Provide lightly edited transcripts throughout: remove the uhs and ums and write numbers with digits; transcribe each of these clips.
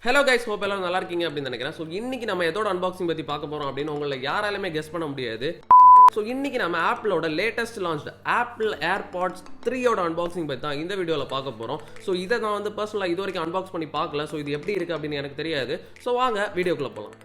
Hello guys, hope எல்லாரும் நல்லா இருக்கீங்க அப்படின்னு நினைக்கிறேன். ஸோ இன்னைக்கு நம்ம எதோட அன்பாக்சிங் பற்றி பார்க்க போகிறோம் அப்படின்னு உங்களை யாராலுமே கெஸ் பண்ண முடியாது. ஸோ இன்னைக்கு நம்ம ஆப்பிளோட லேட்டஸ்ட் லான்ச் ஆப்பிள் ஏர்பாட்ஸ் 3யோட அன்பாக்சிங் பற்றி தான் இந்த வீடியோவில் பார்க்க போகிறோம். ஸோ இதை நான் வந்து பர்சனலாக இது வரைக்கும் அன்பாக்ஸ் பண்ணி பார்க்கல. ஸோ இது எப்படி இருக்குது அப்படின்னு எனக்கு தெரியாது. ஸோ வாங்க வீடியோக்குள்ளே போகலாம்.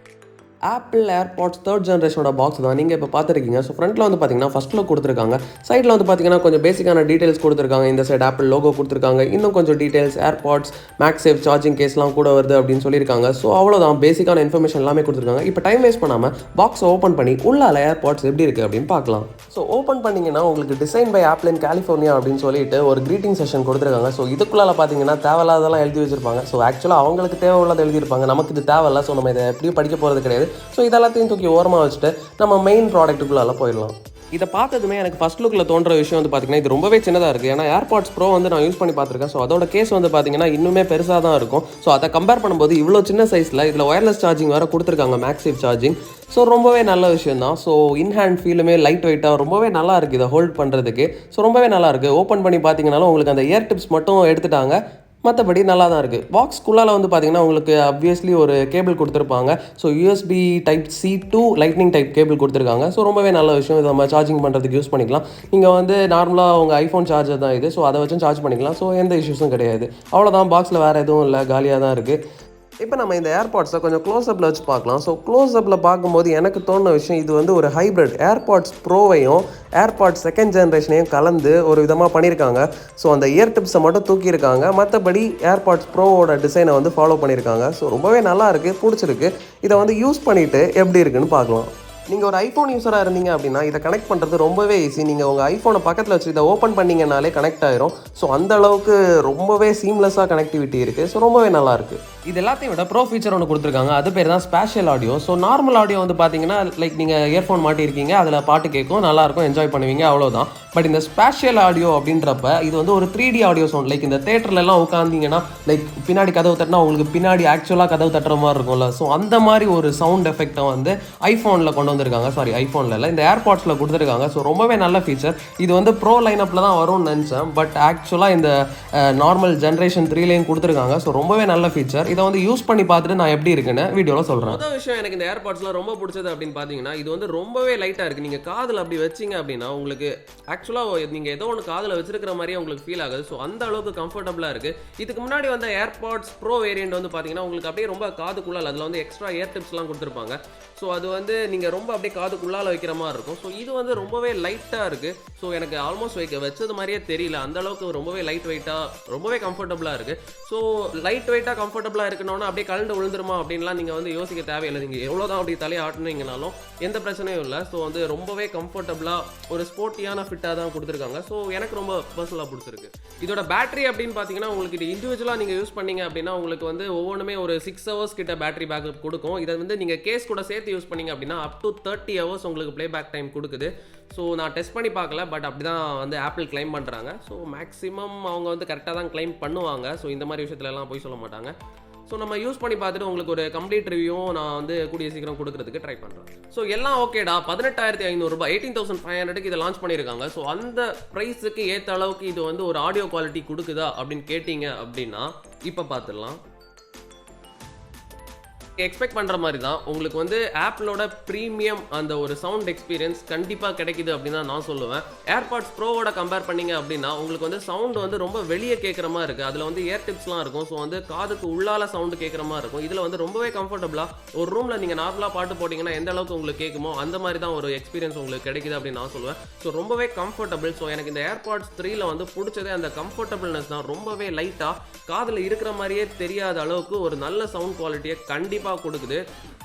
ஆப்பிள் ஏர்பாட்ஸ் 3rd ஜென்ரேஷனோட பாக்ஸ் தான் நீங்கள் இப்போ பார்த்துருக்கீங்க. ஸோ ஃப்ரண்ட்டில் வந்து பார்த்தீங்கன்னா ஃபஸ்ட் லுக் கொடுத்துருக்காங்க. சைடில் வந்து பார்த்தீங்கன்னா கொஞ்சம் பேசிக்கான டீட்டெயில்ஸ் கொடுத்துருக்காங்க. இந்த சைடு ஆப்பிள் லோகோ கொடுத்துருக்காங்க. இன்னும் கொஞ்சம் டீட்டெயில்ஸ் ஏர்பாட்ஸ் மேக்ஸேவ் சார்ஜிங் கேஸ்லாம் கூட வருது அப்படின்னு சொல்லியிருக்காங்க. ஸோ அவ்வளோதான், பேசிக்கான இன்ஃபர்மேஷன் எல்லாமே கொடுத்துருக்காங்க. இப்போ டைம் வேஸ்ட் பண்ணாமல் பாக்ஸை ஓப்பன் பண்ணி உள்ளால ஏர்பாட்ஸ் எப்படி இருக்குது அப்படின்னு பார்க்கலாம். ஸோ ஓப்பன் பண்ணிங்கன்னா உங்களுக்கு design by Apple in California அப்படின்னு சொல்லிட்டு ஒரு க்ரீட்டிங் செஷன் கொடுத்துருக்காங்க. ஸோ இதுக்குள்ளால பார்த்தீங்கன்னா தேவையில்லாதெல்லாம் எழுதி வச்சிருப்பாங்க. ஸோ ஆக்சுவலாக அவங்களுக்கு தேவை உள்ளதை எழுதியிருப்பாங்க, நமக்கு இது தேவையில்ல. ஸோ நம்ம இதை எப்படியும் படிக்க போகிறது கிடையாது. ஸோ இதெல்லாத்தையும் தூக்கி ஓரமாக வச்சுட்டு நம்ம மெயின் ப்ராடக்ட்டுக்குள்ளால போயிடலாம். இதை பார்த்ததுமே எனக்கு ஃபஸ்ட் லுக்கில் தோன்ற விஷயம் வந்து பார்த்தீங்கன்னா இது ரொம்பவே சின்னதாக இருக்குது. ஏன்னா ஏர்பாட்ஸ் ப்ரோ வந்து நான் யூஸ் பண்ணி பார்த்துருக்கேன். ஸோ அதோட கேஸ் வந்து பார்த்தீங்கன்னா இன்னுமே பெருசாக தான் இருக்கும். ஸோ அதை கம்பேர் பண்ணும்போது இவ்வளோ சின்ன சைஸில் இதில் ஒயர்லெஸ் சார்ஜிங் வேறு கொடுத்துருக்காங்க, மேக்ஸேவ் சார்ஜிங். ஸோ ரொம்பவே நல்ல விஷயம் தான். ஸோ இன்ஹேண்ட் ஃபீலுமே லைட் வெயிட்டாக ரொம்பவே நல்லா இருக்குது இதை ஹோல்ட் பண்ணுறதுக்கு. ஸோ ரொம்பவே நல்லா இருக்குது. ஓப்பன் பண்ணி பார்த்தீங்கன்னாலும் உங்களுக்கு அந்த இயர் டிப்ஸ் மட்டும் எடுத்துட்டாங்க, மற்றபடி நல்லா தான் இருக்குது. பாக்ஸ்க்குள்ளால் வந்து பார்த்தீங்கன்னா உங்களுக்கு அப்வியஸ்லி ஒரு கேபிள் கொடுத்துருப்பாங்க. So USB type C to lightning type cable கொடுத்துருக்காங்க. ஸோ ரொம்பவே நல்ல விஷயம். இதை நம்ம சார்ஜிங் பண்ணுறதுக்கு யூஸ் பண்ணிக்கலாம். நீங்கள் வந்து நார்மலாக உங்கள் ஐஃபோன் சார்ஜர் தான் இது. ஸோ அதை வச்சும் சார்ஜ் பண்ணிக்கலாம். ஸோ எந்த இஷ்யூஸும் கிடையாது. அவ்வளோதான், பாக்ஸில் வேறு எதுவும் இல்லை, காலியாக தான் இருக்குது. இப்போ நம்ம இந்த ஏர்பாட்ஸை கொஞ்சம் க்ளோஸ்அப்பில் வச்சு பார்க்கலாம். ஸோ க்ளோஸ்அப்பில் பார்க்கும்போது எனக்கு தோணுன விஷயம், இது வந்து ஒரு ஹைப்ரிட் ஏர்பாட்ஸ் ப்ரோவையும் ஏர்பாட்ஸ் 2nd ஜென்ரேஷனையும் கலந்து ஒரு விதமாக பண்ணியிருக்காங்க. ஸோ அந்த இயர் டிப்ஸை மட்டும் தூக்கியிருக்காங்க, மற்றபடி ஏர்பாட்ஸ் ப்ரோவோட டிசைனை வந்து ஃபாலோ பண்ணியிருக்காங்க. ஸோ ரொம்பவே நல்லா இருக்குது, பிடிச்சிருக்கு. இதை வந்து யூஸ் பண்ணிவிட்டு எப்படி இருக்குன்னு பார்க்கலாம். நீங்கள் ஒரு ஐஃபோன் யூஸராக இருந்தீங்க அப்படின்னா இதை கனெக்ட் பண்ணுறது ரொம்பவே ஈஸி. நீங்கள் உங்கள் ஐஃபோனை பக்கத்தில் வச்சு இதை ஓப்பன் பண்ணிங்கனாலே கனெக்ட் ஆயிரும். ஸோ அந்த அளவுக்கு ரொம்பவே சீம்லெஸ்ஸாக கனெக்டிவிட்டி இருக்குது. ஸோ ரொம்பவே நல்லாயிருக்கு. இது எல்லாத்தையும் விட ப்ரோ ஃபீச்சர் ஒன்று கொடுத்துருக்காங்க, அது பேர் தான் spatial audio. So normal audio வந்து பார்த்தீங்கன்னா லைக் நீங்கள் இயர்ஃபோன் மாட்டியிருக்கீங்க, அதில் பாட்டு கேட்கும், நல்லாயிருக்கும், என்ஜாய் பண்ணுவீங்க, அவ்வளோதான். பட் இந்த ஸ்பேஷியல் ஆடியோ அப்படின்றப்ப இது வந்து ஒரு 3D ஆடியோ சவுண்ட். லைக் இந்த தேட்டர்லலாம் உட்காந்திங்கன்னா லைக் பின்னாடி கதவு தட்டினா உங்களுக்கு பின்னாடி ஆக்சுவலாக கதவு தட்டுற மாதிரி இருக்கும்ல. ஸோ அந்த மாதிரி ஒரு சவுண்ட் எஃபெக்டை வந்து ஐஃபோனில் கொண்டு வந்திருக்காங்க. சாரி, ஐஃபோனில் இல்லை, இந்த ஏர்பாட்ஸில் கொடுத்துருக்காங்க. ஸோ ரொம்பவே நல்ல ஃபீச்சர். இது வந்து ப்ரோ லைனப்பில் தான் வரும்னு நினச்சேன், பட் ஆக்சுவலாக இந்த நார்மல் ஜென்ரேஷன் 3லேயும் கொடுத்துருக்காங்க. ஸோ ரொம்பவே நல்ல ஃபீச்சர். இதை வந்து யூஸ் பண்ணி பார்த்துட்டு நான் எப்படி இருக்குன்னு வீடியோவில் சொல்கிறேன். முதல் விஷயம் எனக்கு இந்த ஏர்பாட்ஸில் ரொம்ப பிடிச்சது அப்படின்னு பார்த்தீங்கன்னா இது வந்து ரொம்பவே லைட்டாக இருக்குது. நீங்கள் காதில் அப்படி வச்சிங்க அப்படின்னா உங்களுக்கு ஆக்சுவலாக நீங்கள் ஏதோ ஒன்று காதில் வச்சிருக்கிற மாதிரியே உங்களுக்கு ஃபீல் ஆகுது. ஸோ அந்த அளவுக்கு கம்ஃபர்டபுளாக இருக்குது. இதுக்கு முன்னாடி வந்த ஏர்பாட்ஸ் ப்ரோ வேரியண்ட் வந்து பார்த்தீங்கன்னா உங்களுக்கு அப்படியே ரொம்ப காதுக்குள்ளால் அதில் வந்து எக்ஸ்ட்ரா இயர் டிப்ஸ்லாம் கொடுத்துருப்பாங்க. ஸோ அது வந்து நீங்கள் ரொம்ப அப்படியே காதுக்குள்ளால வைக்கிற மாதிரி இருக்கும். ஸோ இது வந்து ரொம்பவே லைட்டாக இருக்குது. ஸோ எனக்கு ஆல்மோஸ்ட் வச்சது மாதிரியே தெரியல, அந்த அளவுக்கு ரொம்பவே லைட் வெயிட்டாக ரொம்பவே கம்ஃபர்டபுளாக இருக்குது. ஸோ லைட் வெயிட்டாக கம்ஃபர்டபுளாக இருக்கணும்னா அப்படியே கலந்து விழுந்துருமா அப்படின்லாம் நீங்கள் வந்து யோசிக்க தேவையில்லை. நீங்கள் எவ்வளோதான் அப்படி தலையை ஆட்டினீங்கனாலும் எந்த பிரச்சனையும் இல்லை. ஸோ வந்து ரொம்பவே கம்ஃபர்டபுளாக ஒரு ஸ்போர்ட்டியான ஃபிட்டாக தான் கொடுத்துருக்காங்க. ஸோ எனக்கு ரொம்ப பர்சனலாக பிடிச்சிருக்கு. இதோட பேட்டரி அப்படின்னு பார்த்தீங்கன்னா உங்களுக்கு இது இண்டிவிஜுவலாக நீங்கள் யூஸ் பண்ணீங்க அப்படின்னா உங்களுக்கு வந்து ஒவ்வொன்றுமே ஒரு 6 hours கிட்ட பேட்டரி பேக்கப் கொடுக்கும். இதை வந்து நீங்கள் கேஸ் கூட சேர்த்து யூஸ் பண்ணீங்க அப்படின்னா அப் டு 30 hours உங்களுக்கு ப்ளே பேக் டைம் கொடுக்குது. ஸோ நான் டெஸ்ட் பண்ணி பார்க்கல, பட் அப்படி தான் வந்து ஆப்பிள் கிளைம் பண்ணுறாங்க. ஸோ மேக்ஸிமம் அவங்க வந்து கரெக்டாக தான் கிளைம் பண்ணுவாங்க. ஸோ இந்த மாதிரி விஷயத்துலலாம் போய் சொல்ல மாட்டாங்க. ஸோ நம்ம யூஸ் பண்ணி பார்த்துட்டு உங்களுக்கு ஒரு கம்ப்ளீட் ரிவ்யூவும் நான் வந்து கூடிய சீக்கிரம் கொடுக்கறதுக்கு ட்ரை பண்ணுறேன். ஸோ எல்லாம் ஓகேடா, 18,500 ரூபாய் 18,500க்கு இதை லான்ச் பண்ணியிருக்காங்க. ஸோ அந்த ப்ரைஸுக்கு ஏற்ற அளவுக்கு இது வந்து ஒரு ஆடியோ குவாலிட்டி கொடுக்குதா அப்படின்னு கேட்டிங்க அப்படின்னா இப்போ பார்த்துடலாம். எக்ஸ்பெக்ட் பண்ணுற மாதிரி தான் உங்களுக்கு வந்து ஆப்பிளோட ப்ரீமியம் அந்த ஒரு சவுண்ட் எக்ஸ்பீரியன்ஸ் கண்டிப்பாக கிடைக்குது அப்படின்னு தான் நான் சொல்லுவேன். ஏர்பாட்ஸ் ப்ரோவோட கம்பேர் பண்ணிங்க அப்படின்னா உங்களுக்கு வந்து சவுண்டு வந்து ரொம்ப வெளியே கேட்குற மாதிரி இருக்குது. அதில் வந்து இயர் டிப்ஸ்லாம் இருக்கும். ஸோ வந்து காதுக்கு உள்ளால சவுண்டு கேட்குற மாதிரி இருக்கும். இதில் வந்து ரொம்பவே கம்ஃபர்டபுளாக ஒரு ரூமில் நீங்கள் நார்மலாக பாட்டு போட்டிங்கன்னா எந்த அளவுக்கு உங்களுக்கு கேட்குமோ அந்த மாதிரி தான் ஒரு எக்ஸ்பீரியன்ஸ் உங்களுக்கு கிடைக்குது அப்படின்னு நான் சொல்லுவேன். ஸோ ரொம்பவே கம்ஃபர்டபுள். ஸோ எனக்கு இந்த ஏர்பாட்ஸ் 3ல வந்து பிடிச்சதே அந்த கம்ஃபர்டபுள்னஸ் தான். ரொம்பவே லைட்டாக காதில் இருக்கிற மாதிரியே தெரியாத அளவுக்கு ஒரு நல்ல சவுண்ட் குவாலிட்டியை கண்டிப்பாக கொடுக்குது.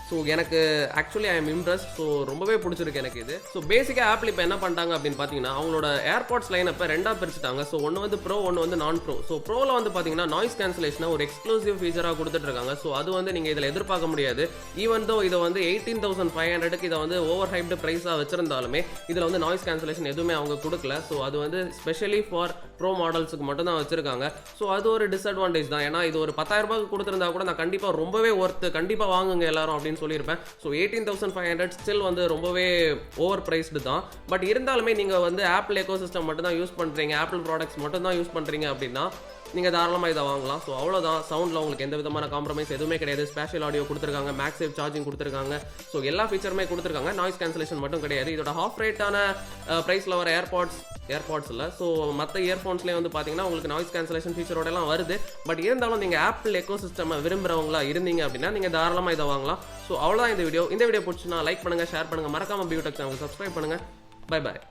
ஸோ எனக்கு actually I am impressed. So ரொம்பவே பிடிச்சிருக்கு எனக்கு இது. ஸோ பேசிக்காக ஆப்பிள் இப்போ என்ன பண்ணிட்டாங்க அப்படின்னு பார்த்தீங்கன்னா அவங்களோட ஏர்பாட்ஸ் லைன் இப்போ 2ஆக பிரிச்சுட்டாங்க. ஸோ ஒன்று வந்து ப்ரோ, ஒன்று வந்து நான் ப்ரோ. ஸோ ப்ரோவில் வந்து பார்த்தீங்கன்னா நாய்ஸ் கேன்சலேஷனை ஒரு எக்ஸ்க்ளூசிவ் ஃபீச்சராக கொடுத்துட்ருக்காங்க. ஸோ அது வந்து நீங்கள் இதில் எதிர்பார்க்க முடியாது. ஈவன் தோ இதை வந்து 18,500க்கு இதை வந்து ஓவர் ஹைப்டு ப்ரைஸாக வச்சிருந்தாலுமே இதில் வந்து நாய்ஸ் கேன்சலேஷன் எதுவுமே அவங்க கொடுக்கல. ஸோ அது வந்து ஸ்பெஷலி ஃபார் ப்ரோ மாடல்ஸுக்கு மட்டும் தான் வச்சிருக்காங்க. ஸோ அது ஒரு டிஸ்அட்வான்டேஜ் தான். ஏன்னா இது ஒரு 10,000 ரூபாய்க்கு கொடுத்துருந்தா கூட நான் கண்டிப்பாக ரொம்பவே ஒர்த்து, கண்டிப்பாக வாங்குங்க எல்லாரும் அப்படின்னு சொல்லியிருப்பேன். ஸோ 18,500 ஸ்டில் வந்து ரொம்பவே ஓவர் ப்ரைஸ்டு தான். பட் இருந்தாலுமே நீங்கள் வந்து ஆப்பிள் எக்கோசிஸ்டம் மட்டும் தான் யூஸ் பண்ணுறீங்க, ஆப்பிள் ப்ராடக்ட்ஸ் மட்டும் தான் யூஸ் பண்ணுறீங்க அப்படின்னா நீங்கள் தாராளமாக இதை வாங்கலாம். ஸோ அவ்வளோதான். சவுண்டில் உங்களுக்கு எந்த விதமான காம்ப்ரமைஸ் எதுவுமே கிடையாது. ஸ்பேஷியல் ஆடியோ கொடுத்துருக்காங்க, மேக்ஸேவ் சார்ஜிங் கொடுத்துருக்காங்க. ஸோ எல்லா ஃபீச்சருமே கொடுத்துருக்காங்க. நாய்ஸ் கேன்சலேஷன் மட்டும் கிடையாது. இதோட ஹாஃப் ரேட்டான ப்ரைஸில் வர ஏர்பாட்ஸ் இல்லை. ஸோ மற்ற இயர்ஃபோன்ஸ்லேயே வந்து பார்த்தீங்கன்னா உங்களுக்கு நாய்ஸ் கேன்சலேஷன் ஃபீச்சரோடலாம் வருது. பட் இருந்தாலும் நீங்கள் ஆப்பிள் எக்கோ சிஸ்டம் விரும்புகிறவங்களா இருந்தீங்க அப்படின்னா நீங்கள் தாராளமாக இதை வாங்கலாம். ஸோ அவ்வளோதான் இந்த வீடியோ பிடிச்சுன்னா லைக் பண்ணுங்கள், ஷேர் பண்ணுங்கள், மறக்காமல் பியூடெக் சேனல் சப்ஸ்கிரைப் பண்ணுங்கள். Bye bye.